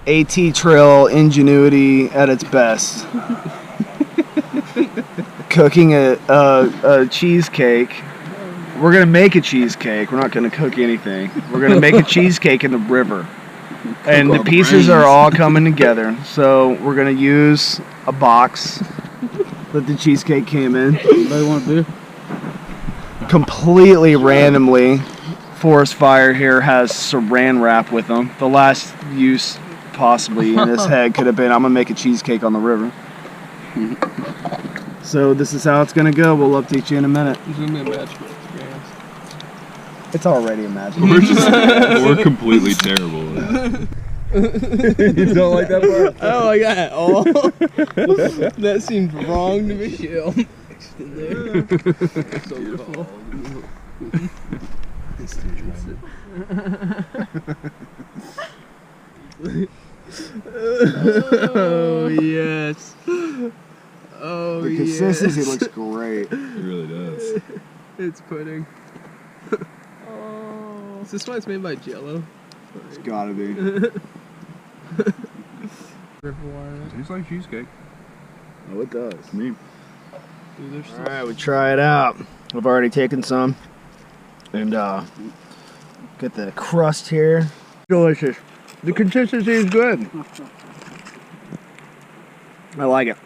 AT Trail ingenuity at its best. Cooking a cheesecake. We're gonna make a cheesecake. We're not gonna cook anything. We're gonna make a cheesecake in the river. And the pieces are all coming together. So we're gonna use a box that the cheesecake came in. Anybody want a beer? Completely randomly, Forest Fire here has saran wrap with them. The last use possibly in his head could have been, I'm gonna make a cheesecake on the river. So this is how it's gonna go. We'll update you in a minute. It's gonna be a magical experience. It's already a magic. We're completely terrible at that. You don't like that part? I don't like that at all. That seemed wrong to me. Chill. So cool. Oh yes. Oh The yes. consistency looks great. It really does. It's pudding. Oh. Is this why it's made by Jello? It's gotta be. Tastes like cheesecake. Oh, it does. Me. Dude, Alright, we try it out. I've already taken some. And get the crust here. Delicious. The consistency is good. I like it.